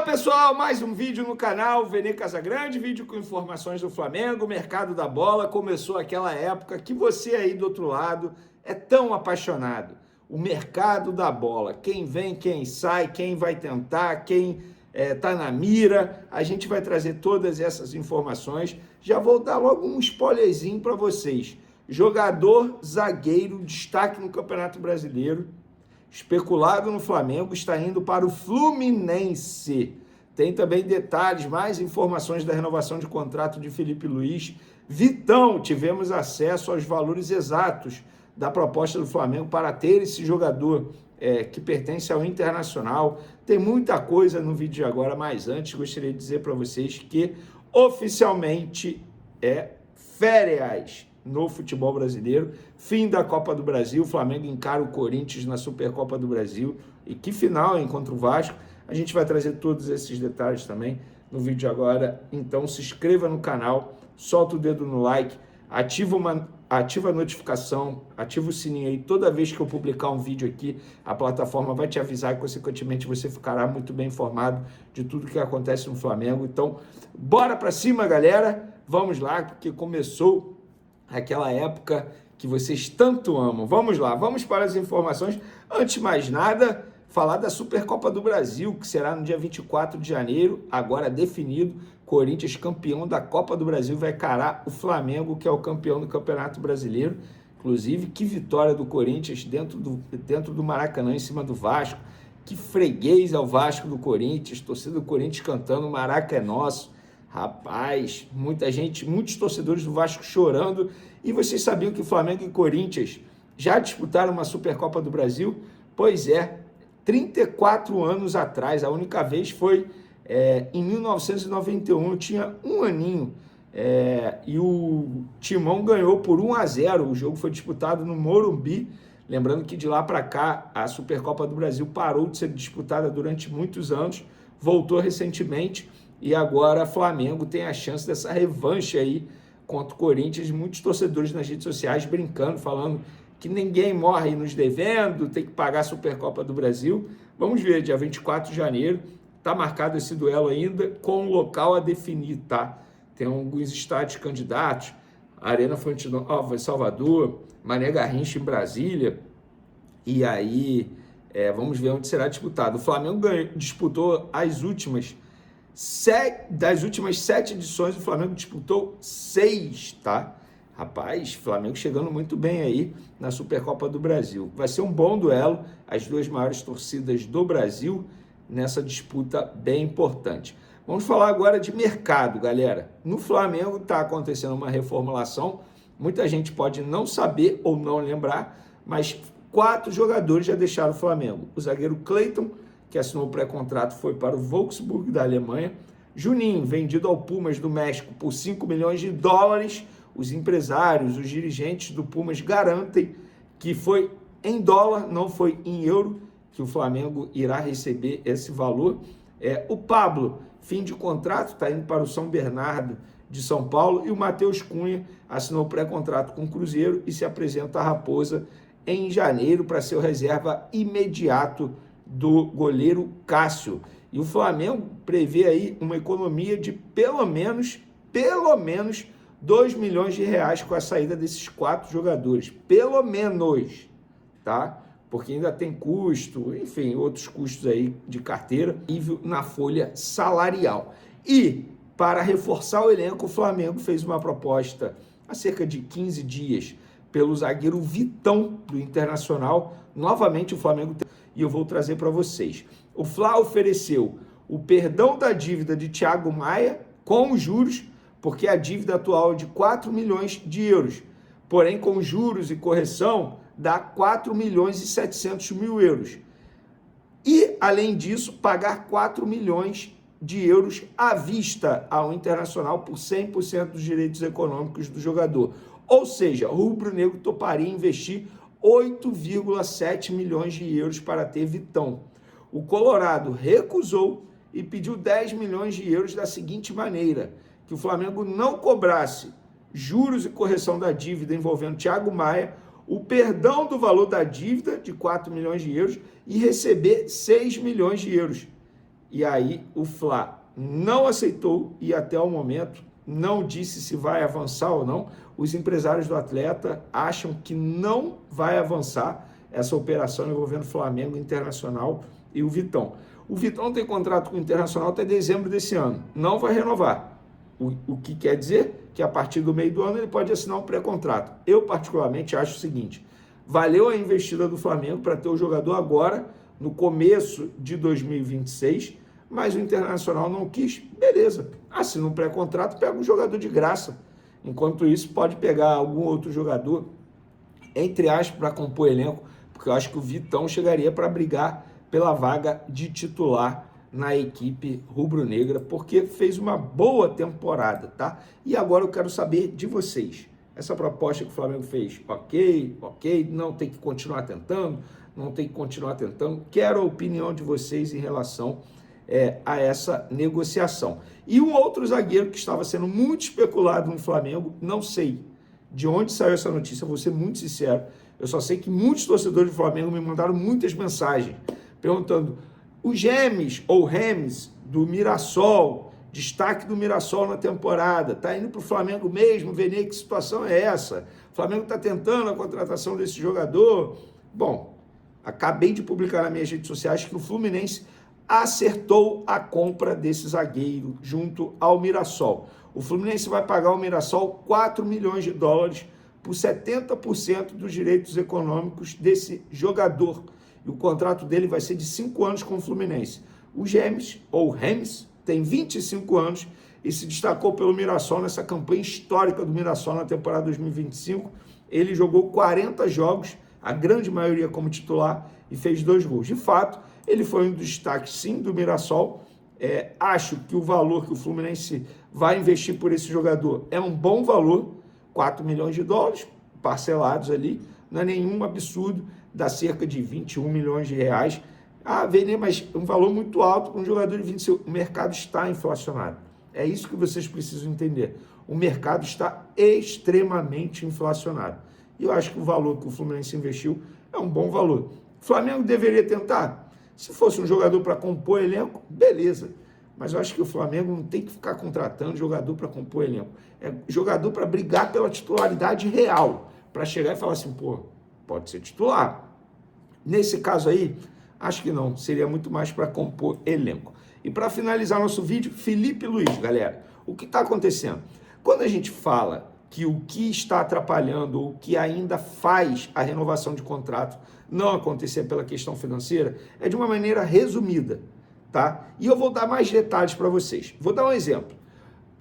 Olá pessoal, mais um vídeo no canal Vene Casagrande, vídeo com informações do Flamengo, mercado da bola. Começou aquela época que você aí do outro lado é tão apaixonado. O mercado da bola, quem vem, quem sai, quem vai tentar, quem tá na mira. A gente vai trazer todas essas informações. Já vou dar logo um spoilerzinho para vocês. Jogador zagueiro, destaque no Campeonato Brasileiro, especulado no Flamengo, está indo para o Fluminense. Tem também detalhes, mais informações da renovação de contrato de Felipe Luiz. Vitão, tivemos acesso aos valores exatos da proposta do Flamengo para ter esse jogador que pertence ao Internacional. Tem muita coisa no vídeo de agora, mas antes gostaria de dizer para vocês que oficialmente é férias no futebol brasileiro, fim da Copa do Brasil. O Flamengo encara o Corinthians na Supercopa do Brasil, e que final, hein, contra o Vasco. A gente vai trazer todos esses detalhes também no vídeo de agora. Então se inscreva no canal, solta o dedo no like, ativa a notificação, ativa o sininho aí. Toda vez que eu publicar um vídeo aqui, a plataforma vai te avisar e consequentemente você ficará muito bem informado de tudo que acontece no Flamengo. Então bora pra cima, galera, vamos lá, porque começou aquela época que vocês tanto amam. Vamos lá, vamos para as informações. Antes de mais nada, falar da Supercopa do Brasil, que será no dia 24 de janeiro, agora definido. Corinthians, campeão da Copa do Brasil, vai encarar o Flamengo, que é o campeão do Campeonato Brasileiro. Inclusive, que vitória do Corinthians dentro do Maracanã, em cima do Vasco. Que freguês ao Vasco do Corinthians, torcida do Corinthians cantando "O Maraca é nosso". Rapaz, muita gente, muitos torcedores do Vasco chorando. E vocês sabiam que Flamengo e Corinthians já disputaram uma Supercopa do Brasil? Pois é, 34 anos atrás. A única vez foi em 1991, eu tinha um aninho. E o Timão ganhou por 1-0. O jogo foi disputado no Morumbi. Lembrando que de lá para cá, a Supercopa do Brasil parou de ser disputada durante muitos anos, voltou recentemente. E agora Flamengo tem a chance dessa revanche aí contra o Corinthians. Muitos torcedores nas redes sociais brincando, falando que ninguém morre nos devendo, tem que pagar a Supercopa do Brasil. Vamos ver, dia 24 de janeiro, está marcado esse duelo ainda, com o local a definir, tá? Tem alguns estádios candidatos, Arena Fonte Nova em Salvador, Mané Garrincha em Brasília, e aí vamos ver onde será disputado. O Flamengo disputou das últimas 7 edições, o Flamengo disputou 6, tá? Rapaz, Flamengo chegando muito bem aí na Supercopa do Brasil. Vai ser um bom duelo, as duas maiores torcidas do Brasil nessa disputa bem importante. Vamos falar agora de mercado, galera. No Flamengo está acontecendo uma reformulação, muita gente pode não saber ou não lembrar, mas 4 jogadores já deixaram o Flamengo. O zagueiro Cleiton, que assinou o pré-contrato, foi para o Wolfsburg da Alemanha. Juninho, vendido ao Pumas do México por 5 milhões de dólares. Os empresários, os dirigentes do Pumas garantem que foi em dólar, não foi em euro, que o Flamengo irá receber esse valor. O Pablo, fim de contrato, está indo para o São Bernardo de São Paulo. E o Matheus Cunha assinou pré-contrato com o Cruzeiro e se apresenta à Raposa em janeiro para ser o reserva imediato do goleiro Cássio. E o Flamengo prevê aí uma economia de pelo menos 2 milhões de reais com a saída desses 4 jogadores. Pelo menos, tá? Porque ainda tem custo, enfim, outros custos aí de carteira, nível na folha salarial. E para reforçar o elenco, o Flamengo fez uma proposta há cerca de 15 dias pelo zagueiro Vitão do Internacional. Novamente o Flamengo tem, e eu vou trazer para vocês. O Fla ofereceu o perdão da dívida de Thiago Maia com os juros, porque a dívida atual é de 4 milhões de euros. Porém, com juros e correção, dá 4 milhões e 700 mil euros. E, além disso, pagar 4 milhões de euros à vista ao Internacional por 100% dos direitos econômicos do jogador. Ou seja, o rubro-negro toparia investir 8,7 milhões de euros para ter Vitão. O Colorado recusou e pediu 10 milhões de euros da seguinte maneira: que o Flamengo não cobrasse juros e correção da dívida envolvendo Thiago Maia, o perdão do valor da dívida de 4 milhões de euros e receber 6 milhões de euros. E aí o Fla não aceitou e até o momento não disse se vai avançar ou não. Os empresários do atleta acham que não vai avançar essa operação envolvendo Flamengo, Internacional e o Vitão. O Vitão tem contrato com o Internacional até dezembro desse ano, não vai renovar. O que quer dizer que a partir do meio do ano ele pode assinar um pré-contrato. Eu particularmente acho o seguinte, valeu a investida do Flamengo para ter o jogador agora, no começo de 2026, mas o Internacional não quis, beleza, assina um pré-contrato, pega um jogador de graça. Enquanto isso, pode pegar algum outro jogador, entre aspas, para compor elenco, porque eu acho que o Vitão chegaria para brigar pela vaga de titular na equipe rubro-negra, porque fez uma boa temporada, tá? E agora eu quero saber de vocês. Essa proposta que o Flamengo fez, ok, não tem que continuar tentando, não tem que continuar tentando. Quero a opinião de vocês em relação a essa negociação. E um outro zagueiro que estava sendo muito especulado no Flamengo, não sei de onde saiu essa notícia, vou ser muito sincero, eu só sei que muitos torcedores do Flamengo me mandaram muitas mensagens, perguntando, o Gemes ou Remes do Mirassol, destaque do Mirassol na temporada, tá indo para o Flamengo mesmo, Vene, que situação é essa? O Flamengo está tentando a contratação desse jogador? Bom, acabei de publicar nas minhas redes sociais que o Fluminense acertou a compra desse zagueiro junto ao Mirassol. O Fluminense vai pagar ao Mirassol 4 milhões de dólares por 70% dos direitos econômicos desse jogador. E o contrato dele vai ser de 5 anos com o Fluminense. O Gemes, ou Remes, tem 25 anos e se destacou pelo Mirassol nessa campanha histórica do Mirassol na temporada 2025. Ele jogou 40 jogos, a grande maioria como titular, e fez 2 gols. De fato, ele foi um dos destaques, sim, do Mirassol. Acho que o valor que o Fluminense vai investir por esse jogador é um bom valor, 4 milhões de dólares, parcelados ali, não é nenhum absurdo, dá cerca de 21 milhões de reais. Ah, Vene, mas um valor muito alto para um jogador de 25. O mercado está inflacionado. É isso que vocês precisam entender. O mercado está extremamente inflacionado. E eu acho que o valor que o Fluminense investiu é um bom valor. O Flamengo deveria tentar. Se fosse um jogador para compor elenco, beleza. Mas eu acho que o Flamengo não tem que ficar contratando jogador para compor elenco. É jogador para brigar pela titularidade real. Para chegar e falar assim, pô, pode ser titular. Nesse caso aí, acho que não. Seria muito mais para compor elenco. E para finalizar nosso vídeo, Felipe Luiz, galera. O que está acontecendo? Quando a gente fala que o que está atrapalhando, o que ainda faz a renovação de contrato não acontecer pela questão financeira, é de uma maneira resumida, tá? E eu vou dar mais detalhes para vocês. Vou dar um exemplo.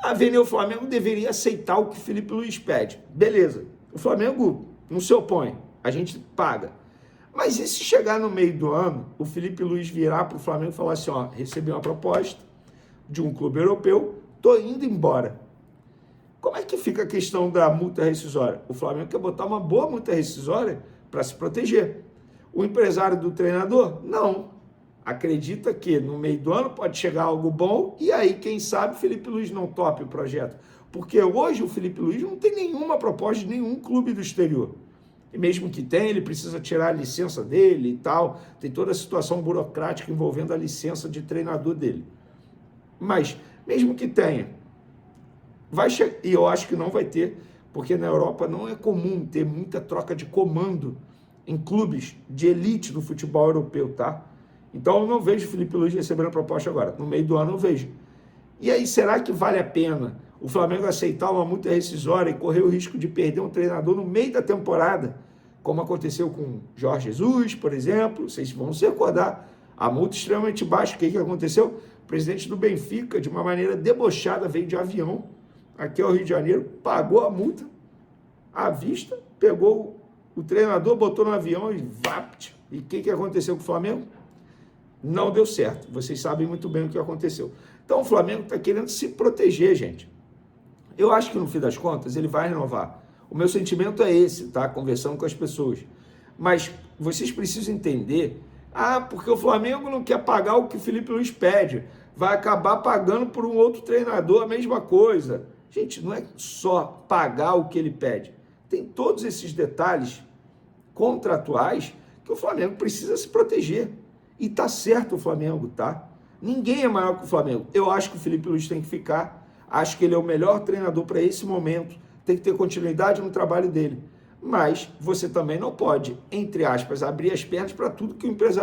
A Vene, Flamengo deveria aceitar o que o Felipe Luiz pede. Beleza. O Flamengo não se opõe. A gente paga. Mas e se chegar no meio do ano, o Felipe Luiz virar para o Flamengo e falar assim, ó, recebi uma proposta de um clube europeu, tô indo embora. Como é que fica a questão da multa rescisória? O Flamengo quer botar uma boa multa rescisória para se proteger. O empresário do treinador? Não. Acredita que no meio do ano pode chegar algo bom e aí, quem sabe, o Felipe Luiz não tope o projeto. Porque hoje o Felipe Luiz não tem nenhuma proposta de nenhum clube do exterior. E mesmo que tenha, ele precisa tirar a licença dele e tal. Tem toda a situação burocrática envolvendo a licença de treinador dele. Mas, mesmo que tenha, vai chegar, e eu acho que não vai ter, porque na Europa não é comum ter muita troca de comando em clubes de elite do futebol europeu, tá? Então eu não vejo o Felipe Luiz recebendo a proposta agora. No meio do ano eu vejo. E aí, será que vale a pena o Flamengo aceitar uma multa rescisória e correr o risco de perder um treinador no meio da temporada, como aconteceu com Jorge Jesus, por exemplo? Vocês vão se recordar, a multa extremamente baixa. O que aconteceu? O presidente do Benfica, de uma maneira debochada, veio de avião aqui ao Rio de Janeiro, pagou a multa à vista, pegou o treinador, botou no avião e vapt. E o que aconteceu com o Flamengo? Não deu certo. Vocês sabem muito bem o que aconteceu. Então o Flamengo está querendo se proteger, gente. Eu acho que no fim das contas ele vai renovar. O meu sentimento é esse, tá? Conversando com as pessoas. Mas vocês precisam entender, porque o Flamengo não quer pagar o que o Felipe Luiz pede. Vai acabar pagando por um outro treinador a mesma coisa. Gente, não é só pagar o que ele pede. Tem todos esses detalhes contratuais que o Flamengo precisa se proteger. E tá certo o Flamengo, tá? Ninguém é maior que o Flamengo. Eu acho que o Felipe Luiz tem que ficar. Acho que ele é o melhor treinador para esse momento. Tem que ter continuidade no trabalho dele. Mas você também não pode, entre aspas, abrir as pernas para tudo que o empresário